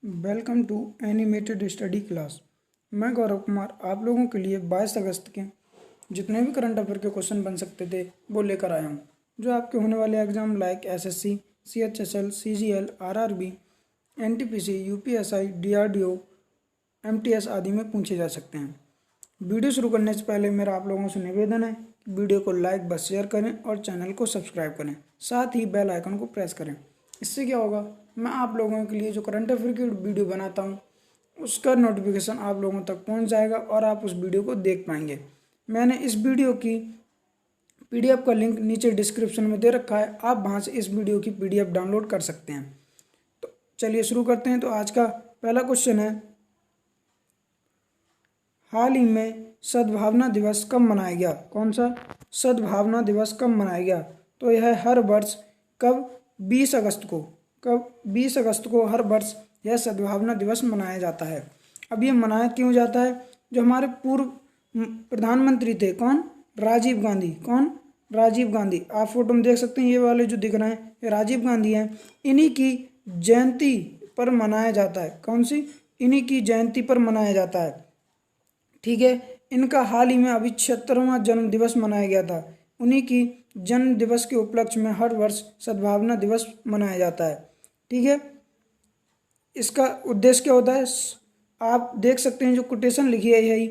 Welcome to animated study class. मैं गौरव कुमार आप लोगों के लिए 22 अगस्त के जितने भी करंट अफेयर के क्वेश्चन बन सकते थे वो लेकर आया हूँ, जो आपके होने वाले exam like SSC, CHSL, CGL, RRB, NTPC, UPSI, DRDO, MTS आदि में पूछे जा सकते हैं। वीडियो शुरू करने से पहले मेरा आप लोगों से निवेदन है कि वीडियो को लाइक व शेयर करें और चैनल को सब्सक्राइब करें, साथ ही बेल आइकन को प्रेस करें। इससे क्या होगा, मैं आप लोगों के लिए जो करंट अफेयर की वीडियो बनाता हूँ उसका नोटिफिकेशन आप लोगों तक पहुँच जाएगा और आप उस वीडियो को देख पाएंगे। मैंने इस वीडियो की पीडीएफ का लिंक नीचे डिस्क्रिप्शन में दे रखा है, आप वहाँ से इस वीडियो की पीडीएफ डाउनलोड कर सकते हैं। तो चलिए शुरू करते हैं। तो आज का पहला क्वेश्चन है, हाल ही में सद्भावना दिवस कब मनाया गया? कौन सा सद्भावना दिवस कब मनाया गया? तो यह हर वर्ष कब 20 अगस्त को हर वर्ष यह सद्भावना दिवस मनाया जाता है। अब ये मनाया क्यों जाता है? जो हमारे पूर्व प्रधानमंत्री थे, कौन? राजीव गांधी। कौन? राजीव गांधी। आप फोटो में देख सकते हैं, ये वाले जो दिख रहे हैं ये राजीव गांधी हैं। इन्हीं की जयंती पर मनाया जाता है। कौन सी? इन्हीं की जयंती पर मनाया जाता है। ठीक है, इनका हाल ही में अभी 76वां जन्म दिवस मनाया गया था। उन्हीं की जन्म दिवस के उपलक्ष्य में हर वर्ष सद्भावना दिवस मनाया जाता है। ठीक है, इसका उद्देश्य क्या होता है? आप देख सकते हैं जो कोटेशन लिखी है, यही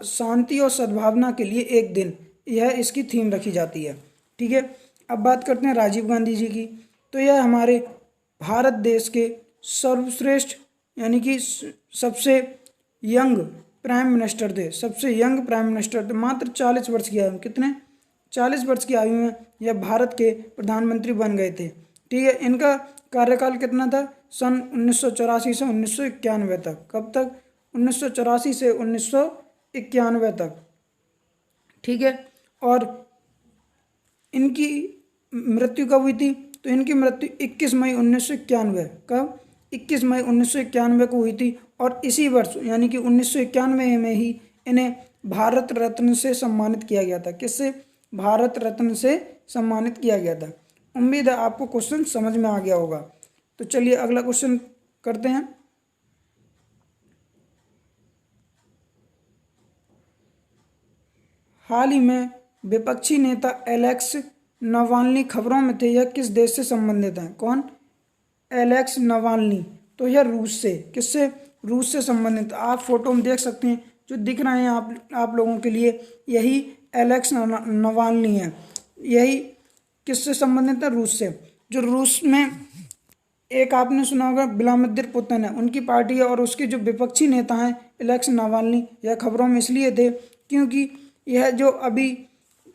शांति और सद्भावना के लिए एक दिन, यह इसकी थीम रखी जाती है। ठीक है, अब बात करते हैं राजीव गांधी जी की। तो यह हमारे भारत देश के सर्वश्रेष्ठ यानी कि सबसे यंग प्राइम मिनिस्टर थे। सबसे यंग प्राइम मिनिस्टर थे। मात्र 40 वर्ष की आयु, कितने? 40 वर्ष की आयु में यह भारत के प्रधानमंत्री बन गए थे। ठीक है, इनका कार्यकाल कितना था? सन 1984 से 1991 तक। कब तक? 1984 से 1991 तक। ठीक है, और इनकी मृत्यु कब हुई थी? तो इनकी मृत्यु 21 मई 1991। कब? 21 मई 1991 को हुई थी। और इसी वर्ष यानी कि 1991 में ही इन्हें भारत रत्न से सम्मानित किया गया था। किससे? भारत रत्न से सम्मानित किया गया था। उम्मीद है आपको क्वेश्चन समझ में आ गया होगा। तो चलिए अगला क्वेश्चन करते हैं। हाल ही में विपक्षी नेता एलेक्स नवाल्नी खबरों में थे। यह किस देश से संबंधित हैं? कौन? Alex Navalny. तो यह रूस से। किससे? रूस से संबंधित। आप फोटो में देख सकते हैं जो दिख रहे हैं आप लोगों के लिए, यही एलेक्स नवाल्नी है। यही किससे संबंधित है? रूस से। जो रूस में एक आपने सुना होगा व्लादिमीर पुतिन है, उनकी पार्टी है, और उसके जो विपक्षी नेता हैं एलेक्स नवाल्नी, यह खबरों में इसलिए थे क्योंकि यह जो अभी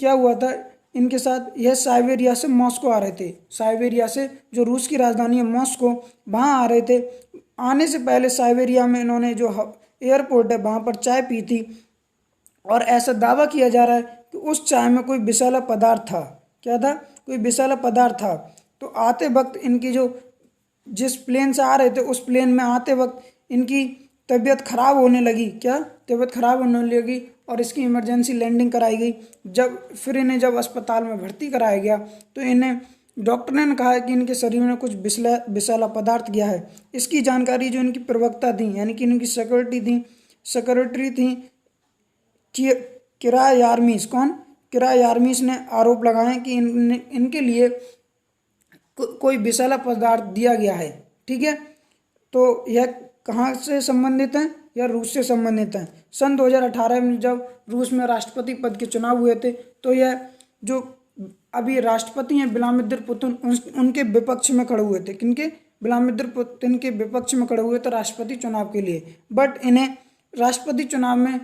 क्या हुआ था इनके साथ, यह साइबेरिया से मॉस्को आ रहे थे। साइबेरिया से, जो रूस की राजधानी है मॉस्को, वहाँ आ रहे थे। आने से पहले साइबेरिया में इन्होंने जो एयरपोर्ट है वहाँ पर चाय पी थी, और ऐसा दावा किया जा रहा है कि उस चाय में कोई विषैला पदार्थ था। क्या था? कोई विषैला पदार्थ था। तो आते वक्त इनकी जो जिस प्लेन से आ रहे थे उस प्लेन में आते वक्त इनकी तबीयत खराब होने लगी। क्या? तबीयत खराब होने लगी और इसकी इमरजेंसी लैंडिंग कराई गई। फिर इन्हें जब अस्पताल में भर्ती कराया गया तो इन्हें डॉक्टर ने कहा कि इनके शरीर में कुछ विषैला पदार्थ गया है। इसकी जानकारी जो इनकी प्रवक्ता थी यानी कि इनकी सेक्रेटरी थी किरा यारमीस। कौन? किरा यारमीस ने आरोप लगाए कि इनके लिए कोई विषैला पदार्थ दिया गया है। ठीक है, तो यह कहाँ से संबंधित है? यह रूस से संबंधित है। सन 2018 में जब रूस में राष्ट्रपति पद के चुनाव हुए थे तो यह जो अभी राष्ट्रपति हैं व्लादिमीर पुतिन, उनके विपक्ष में खड़े हुए थे। किनके? व्लादिमीर पुतिन के विपक्ष में खड़े हुए थे राष्ट्रपति चुनाव के लिए। बट इन्हें राष्ट्रपति चुनाव में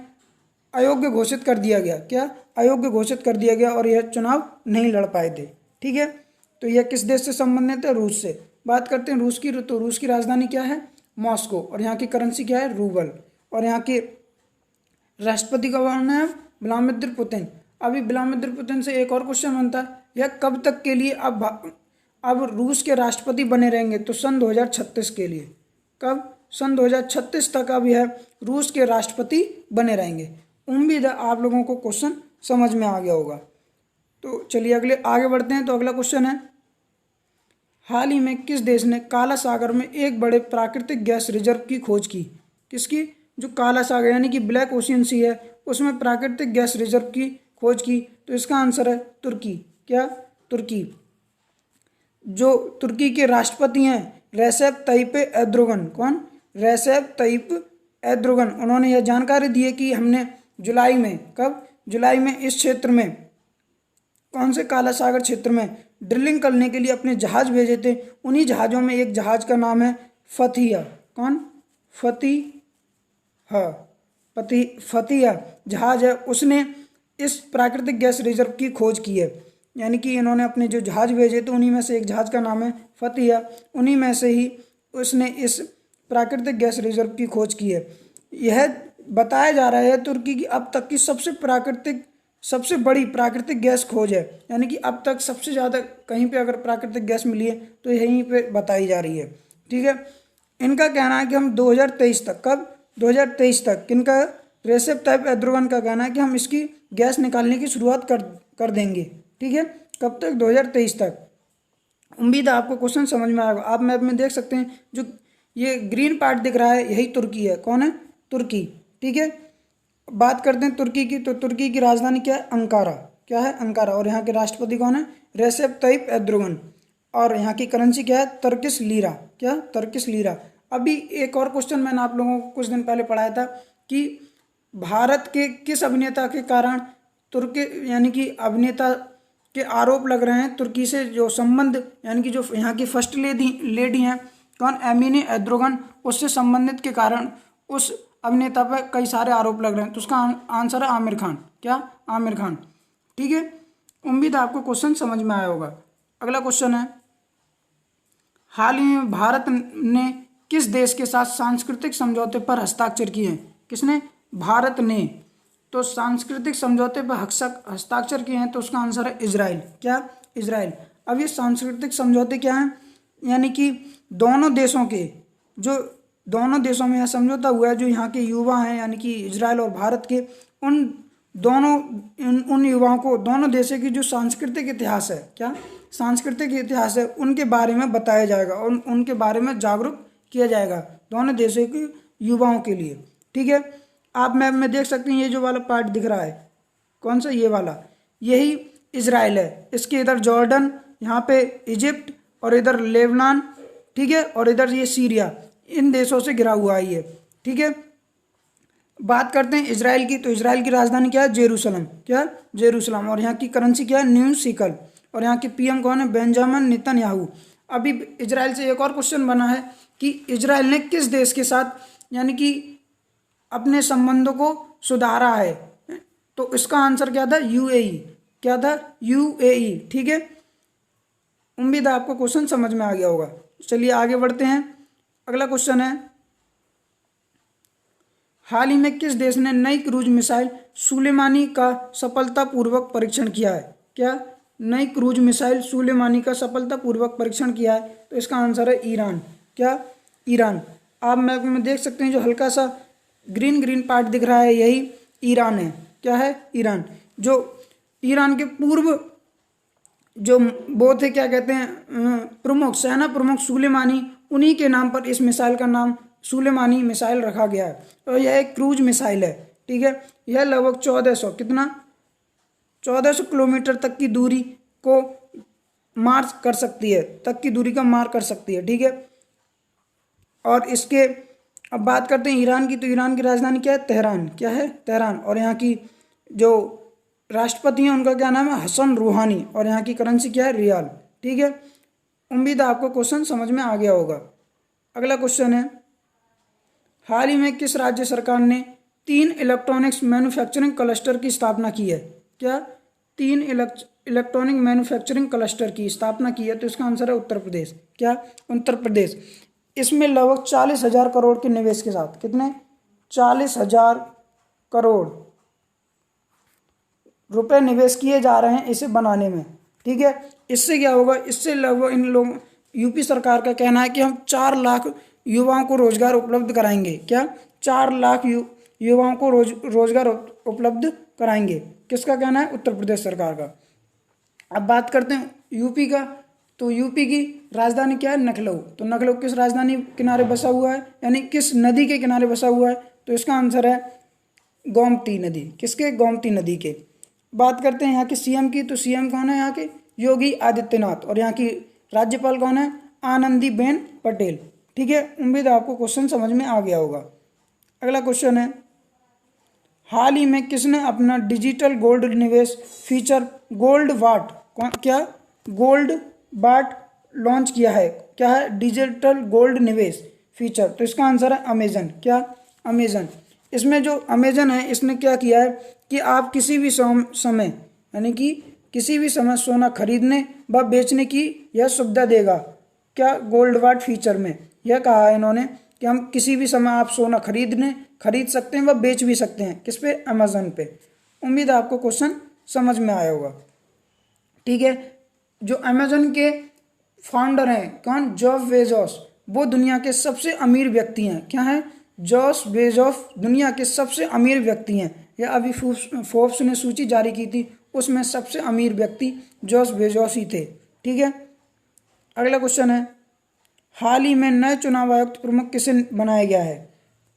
अयोग्य घोषित कर दिया गया। क्या? अयोग्य घोषित कर दिया गया और यह चुनाव नहीं लड़ पाए थे। ठीक है, तो यह किस देश से संबंधित है? रूस से। बात करते हैं रूस की। तो रूस की राजधानी क्या है? मॉस्को। और यहाँ की करेंसी क्या है? रूबल। और यहाँ के राष्ट्रपति का नाम है व्लादिमीर पुतिन। अभी व्लादिमीर पुतिन से एक और क्वेश्चन बनता है, यह कब तक के लिए अब रूस के राष्ट्रपति बने रहेंगे? तो सन 2036 के लिए। कब? सन 2036 तक अब यह रूस के राष्ट्रपति बने रहेंगे। उम्मीद है आप लोगों को क्वेश्चन समझ में आ गया होगा। तो चलिए आगे बढ़ते हैं। तो अगला क्वेश्चन है, हाल ही में किस देश ने काला सागर में एक बड़े प्राकृतिक गैस रिजर्व की खोज की? किसकी? जो काला सागर यानी कि ब्लैक ओशियन सी है, उसमें प्राकृतिक गैस रिजर्व की खोज की। तो इसका आंसर है तुर्की। क्या? तुर्की। जो तुर्की के राष्ट्रपति हैं रेसेप तय्यिप एर्दोगन, कौन? रेसेप तय्यिप एर्दोगन, उन्होंने यह जानकारी दी है कि हमने जुलाई में, कब? जुलाई में इस क्षेत्र में, कौन से काला सागर क्षेत्र में ड्रिलिंग करने के लिए अपने जहाज भेजे थे। उन्हीं जहाज़ों में एक जहाज का नाम है फतिया। कौन? फतिहा। फतिया जहाज है, उसने इस प्राकृतिक गैस रिजर्व की खोज की है। यानी कि इन्होंने अपने जो जहाज भेजे थे उन्हीं में से एक जहाज का नाम है फतिया, उन्हीं में से ही उसने इस प्राकृतिक गैस रिजर्व की खोज की है। यह बताया जा रहा है तुर्की की अब तक की सबसे बड़ी प्राकृतिक गैस खोज है। यानी कि अब तक सबसे ज़्यादा कहीं पे अगर प्राकृतिक गैस मिली है तो यहीं पे बताई जा रही है। ठीक है। इनका कहना है कि हम 2023 तक, कब? 2023 तक, किनका? रेसेप तय्यिप एर्दोगन का कहना है कि हम इसकी गैस निकालने की शुरुआत कर देंगे। ठीक है। कब तक? 2023 तक। उम्मीद है आपको क्वेश्चन समझ में आएगा। आप मैप में देख सकते हैं जो ये ग्रीन पार्ट दिख रहा है यही तुर्की है। कौन है? तुर्की। ठीक है। बात करते हैं तुर्की की, तो तुर्की की राजधानी क्या है? अंकारा। क्या है? अंकारा। और यहाँ के राष्ट्रपति कौन है? Recep Tayyip Erdogan. और यहाँ की करेंसी क्या है? Turkish lira. क्या? Turkish lira. अभी एक और क्वेश्चन मैंने आप लोगों को कुछ दिन पहले पढ़ाया था कि भारत के किस अभिनेता के कारण तुर्की यानी कि अभिनेता के आरोप लग रहे हैं तुर्की से जो संबंध, यानी कि जो यहाँ की फर्स्ट लेडी हैं, कौन? एमिने एर्दोगन, उससे संबंधित के कारण उस अभिनेता पर कई सारे आरोप लग रहे हैं। तो उसका आंसर है आमिर खान। क्या? आमिर खान। ठीक है। उम्मीद है आपको क्वेश्चन समझ में आया होगा। अगला क्वेश्चन है, हाल ही में भारत ने किस देश के साथ सांस्कृतिक समझौते पर हस्ताक्षर किए हैं? किसने? भारत ने। तो सांस्कृतिक समझौते पर हस्ताक्षर किए हैं, तो उसका आंसर है इजराइल। क्या? इजराइल। अब ये सांस्कृतिक समझौते क्या हैं? यानी कि दोनों देशों में यह समझौता हुआ है, जो यहाँ के युवा हैं यानी कि इजराइल और भारत के, उन युवाओं को दोनों देशों की जो सांस्कृतिक इतिहास है, क्या? सांस्कृतिक इतिहास है, उनके बारे में बताया जाएगा और उनके बारे में जागरूक किया जाएगा दोनों देशों के युवाओं के लिए। ठीक है। आप मैप में देख सकते हैं ये जो वाला पार्ट दिख रहा है, कौन सा? ये वाला, यही इजराइल है। इसके इधर जॉर्डन, यहाँ पे इजिप्ट और इधर लेबनान, ठीक है, और इधर ये सीरिया, इन देशों से घिरा हुआ है ये। ठीक है। बात करते हैं इजराइल की, तो इजराइल की राजधानी क्या है? जेरूसलम। क्या? जेरूसलम। और यहाँ की करेंसी क्या है? New sickle. और यहाँ के पीएम कौन है? Benjamin Netanyahu. अभी इजराइल से एक और क्वेश्चन बना है कि इजराइल ने किस देश के साथ यानी कि अपने संबंधों को सुधारा है? तो इसका आंसर क्या था? यूएई। क्या था? यूएई। ठीक है। उम्मीद है आपको क्वेश्चन समझ में आ गया होगा। चलिए आगे बढ़ते हैं। अगला क्वेश्चन है, हाल ही में किस देश ने नई क्रूज मिसाइल सुलेमानी का सफलतापूर्वक परीक्षण किया है? क्या? नई क्रूज मिसाइल सुलेमानी का सफलतापूर्वक परीक्षण किया है, तो इसका आंसर है ईरान। क्या? ईरान। आप मैप में देख सकते हैं जो हल्का सा ग्रीन पार्ट दिख रहा है यही ईरान है। क्या है? ईरान। जो ईरान के पूर्व जो वो थे, क्या कहते हैं, प्रमुख, सेना प्रमुख सुलेमानी, उन्हीं के नाम पर इस मिसाइल का नाम सुलेमानी मिसाइल रखा गया है। और यह एक क्रूज मिसाइल है। ठीक है। यह लगभग 1400 कितना 1400 किलोमीटर तक की दूरी को मार कर सकती है, ठीक है। और इसके अब बात करते हैं ईरान की, तो ईरान की राजधानी क्या है? तेहरान। क्या है? तेहरान। और यहाँ की जो राष्ट्रपति हैं उनका क्या नाम है? हसन रूहानी। और यहाँ की करेंसी क्या है? रियाल। ठीक है। उम्मीद है आपको क्वेश्चन समझ में आ गया होगा। अगला क्वेश्चन है, हाल ही में किस राज्य सरकार ने 3 इलेक्ट्रॉनिक्स मैन्युफैक्चरिंग क्लस्टर की स्थापना की है? क्या? 3 इलेक्ट्रॉनिक मैन्युफैक्चरिंग क्लस्टर की स्थापना की है, तो इसका आंसर है उत्तर प्रदेश। क्या? उत्तर प्रदेश। इसमें लगभग 40,000 करोड़ के निवेश के साथ, कितने? 40,000 करोड़ रुपए निवेश किए जा रहे हैं इसे बनाने में। ठीक है। इससे क्या होगा? इससे लगभग इन लोगों यूपी सरकार का कहना है कि हम 4 लाख युवाओं को रोजगार उपलब्ध कराएंगे। क्या? 4 लाख युवाओं को रोजगार उपलब्ध कराएंगे। किसका कहना है? उत्तर प्रदेश सरकार का। अब बात करते हैं यूपी का, तो यूपी की राजधानी क्या है? लखनऊ। तो लखनऊ किस राजधानी किनारे बसा हुआ है, यानी किस नदी के किनारे बसा हुआ है? तो इसका आंसर है गोमती नदी। किसके? गोमती नदी के। बात करते हैं यहाँ के सीएम की, तो सीएम कौन है यहाँ के? योगी आदित्यनाथ। और यहाँ की राज्यपाल कौन है? आनंदीबेन पटेल। ठीक है, उम्मीद है आपको क्वेश्चन समझ में आ गया होगा। अगला क्वेश्चन है, हाल ही में किसने अपना डिजिटल गोल्ड निवेश फीचर गोल्ड बाट क्या गोल्ड बाट लॉन्च किया है? क्या है? डिजिटल गोल्ड निवेश फीचर। तो इसका आंसर है अमेजन। क्या? अमेजन। इसमें जो अमेजन है इसने क्या किया है कि आप किसी भी समय यानी कि किसी भी समय सोना खरीदने व बेचने की यह सुविधा देगा। क्या? गोल्ड बाट फीचर में यह कहा है इन्होंने कि हम किसी भी समय आप सोना खरीद सकते हैं व बेच भी सकते हैं। किस पे? अमेजन पे। उम्मीद है आपको क्वेश्चन समझ में आया होगा। ठीक है, जो अमेजन के फाउंडर हैं कौन? Jeff Bezos. वो दुनिया के सबसे अमीर व्यक्ति हैं। क्या है? जेफ बेजोस दुनिया के सबसे अमीर व्यक्ति हैं। यह अभी फोर्ब्स ने सूची जारी की थी, उसमें सबसे अमीर व्यक्ति जेफ बेजोस ही थे। ठीक है, अगला क्वेश्चन है, हाल ही में नए चुनाव आयुक्त प्रमुख किसे बनाया गया है?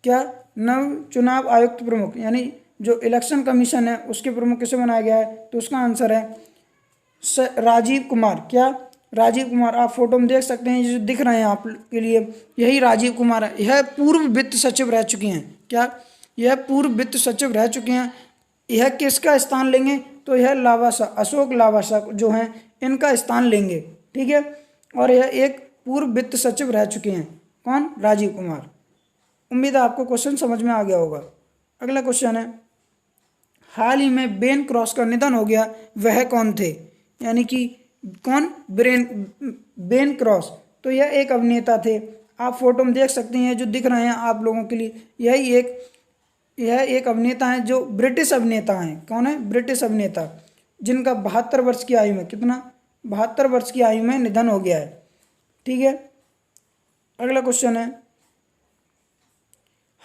क्या? नव चुनाव आयुक्त प्रमुख यानी जो इलेक्शन कमीशन है उसके प्रमुख किसे बनाया गया है? तो उसका आंसर है राजीव कुमार। क्या? राजीव कुमार। आप फोटो में देख सकते हैं, ये जो दिख रहे हैं आप के लिए, यही राजीव कुमार है। यह पूर्व वित्त सचिव रह चुके हैं। क्या? यह पूर्व वित्त सचिव रह चुके हैं। यह किसका स्थान लेंगे? तो यह लावासा, अशोक लावासा जो हैं इनका स्थान लेंगे। ठीक है, और यह एक पूर्व वित्त सचिव रह चुके हैं। कौन? राजीव कुमार। उम्मीद है आपको क्वेश्चन समझ में आ गया होगा। अगला क्वेश्चन है, हाल ही में बेन क्रॉस का निधन हो गया, वह कौन थे? यानी कि कौन? Ben cross. तो यह एक अभिनेता थे। आप फोटो में देख सकते हैं जो दिख रहे हैं आप लोगों के लिए, यह एक अभिनेता हैं जो ब्रिटिश अभिनेता हैं। कौन है? ब्रिटिश अभिनेता, जिनका 72 वर्ष की आयु में, कितना? 72 वर्ष की आयु में निधन हो गया है। ठीक है, अगला क्वेश्चन है,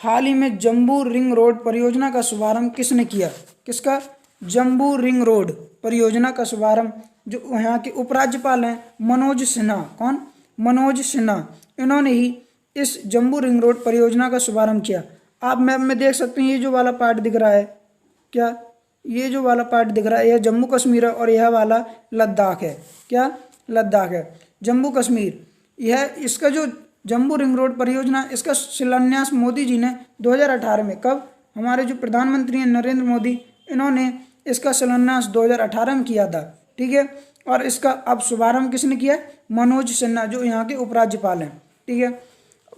हाल ही में जम्बू रिंग रोड परियोजना का शुभारंभ किसने किया? किसका? जम्बू रिंग रोड परियोजना का शुभारंभ जो यहाँ के उपराज्यपाल हैं मनोज सिन्हा। कौन? मनोज सिन्हा। इन्होंने ही इस जम्बू रिंग रोड परियोजना का शुभारंभ किया। आप मैप में देख सकते हैं, ये जो वाला पार्ट दिख रहा है, क्या? ये जो वाला पार्ट दिख रहा है यह जम्मू कश्मीर है और यह वाला लद्दाख है। क्या? लद्दाख है। जम्मू कश्मीर, यह इसका जो जम्बू रिंग रोड परियोजना, इसका शिलान्यास मोदी जी ने 2018 में, कब? हमारे जो प्रधानमंत्री हैं नरेंद्र मोदी, इन्होंने इसका शिलान्यास 2018 में किया था। ठीक है, और इसका अब शुभारंभ किसने किया? मनोज सिन्हा, जो यहाँ के उपराज्यपाल हैं। ठीक है,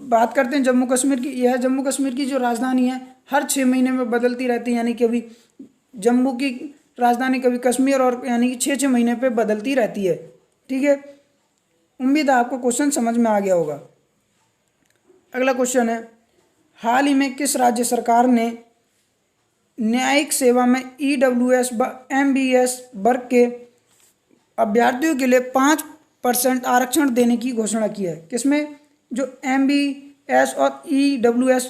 बात करते हैं जम्मू कश्मीर की। यह जम्मू कश्मीर की जो राजधानी है हर 6 महीने में बदलती रहती है, यानी कि अभी जम्मू की राजधानी कभी कश्मीर, और यानी कि 6-6 महीने पे बदलती रहती है। ठीक है, उम्मीद है आपको क्वेश्चन समझ में आ गया होगा। अगला क्वेश्चन है, हाल ही में किस राज्य सरकार ने न्यायिक सेवा में EWS व MBS वर्ग के अभ्यर्थियों के लिए 5% आरक्षण देने की घोषणा की है? किसमें? जो MBS और EWS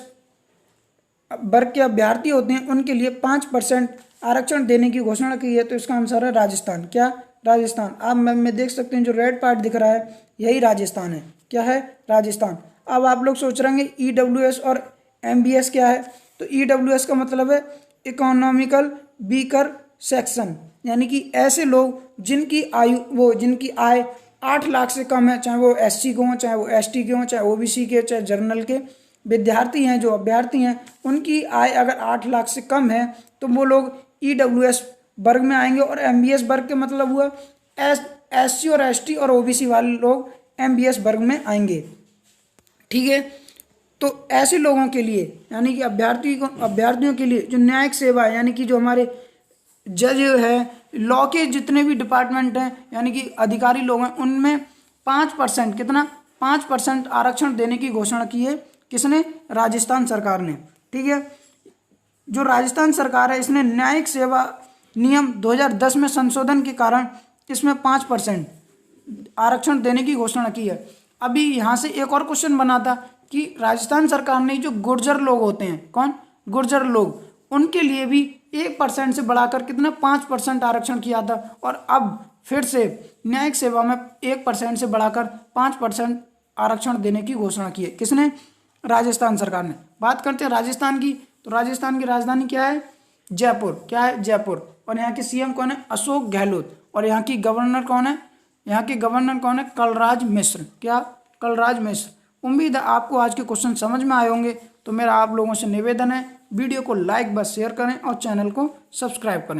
वर्ग के अभ्यर्थी होते हैं उनके लिए 5% आरक्षण देने की घोषणा की है। तो इसका आंसर है राजस्थान। क्या? राजस्थान। आप मैप में देख सकते हैं जो रेड पार्ट दिख रहा है यही राजस्थान है। क्या है? राजस्थान। अब आप लोग सोच रहे हैं EWS और MBS क्या है? तो EWS का मतलब है इकोनॉमिकल वीकर सेक्शन, यानी कि ऐसे लोग जिनकी आय 8 लाख से कम है, चाहे वो SC के हों, चाहे वो ST के हों, चाहे OBC के, चाहे जर्नल के विद्यार्थी हैं, जो अभ्यर्थी हैं, उनकी आय अगर 8 लाख से कम है तो वो लोग EWS वर्ग में आएंगे। और MBS वर्ग के मतलब हुआ SC और ST और OBC वाले लोग MBS वर्ग में आएंगे। ठीक है, तो ऐसे लोगों के लिए, यानी कि अभ्यर्थियों के लिए जो न्यायिक सेवा है, यानी कि जो हमारे जज है, लॉ के जितने भी डिपार्टमेंट हैं, यानी कि अधिकारी लोग हैं, उनमें 5%, कितना? 5% आरक्षण देने की घोषणा की है। किसने? राजस्थान सरकार ने। ठीक है, जो राजस्थान सरकार है इसने न्यायिक सेवा नियम 2010 में संशोधन के कारण इसमें 5% आरक्षण देने की घोषणा की है। अभी यहाँ से एक और क्वेश्चन बना था कि राजस्थान सरकार ने जो गुर्जर लोग होते हैं, कौन? गुर्जर लोग, उनके लिए भी 1% से बढ़ाकर कितना? 5% आरक्षण किया था। और अब फिर से न्यायिक सेवा में 1% से बढ़ाकर 5% आरक्षण देने की घोषणा की है। किसने? राजस्थान सरकार ने। बात करते हैं राजस्थान की, तो राजस्थान की राजधानी क्या है? जयपुर। क्या है? जयपुर। और यहाँ के सीएम कौन है? अशोक गहलोत। और यहाँ की गवर्नर कौन है? यहाँ के गवर्नर कौन है? कलराज मिश्र। क्या? कलराज मिश्र। उम्मीद है आपको आज के क्वेश्चन समझ में आए होंगे। तो मेरा आप लोगों से निवेदन है, वीडियो को लाइक व शेयर करें और चैनल को सब्सक्राइब करें।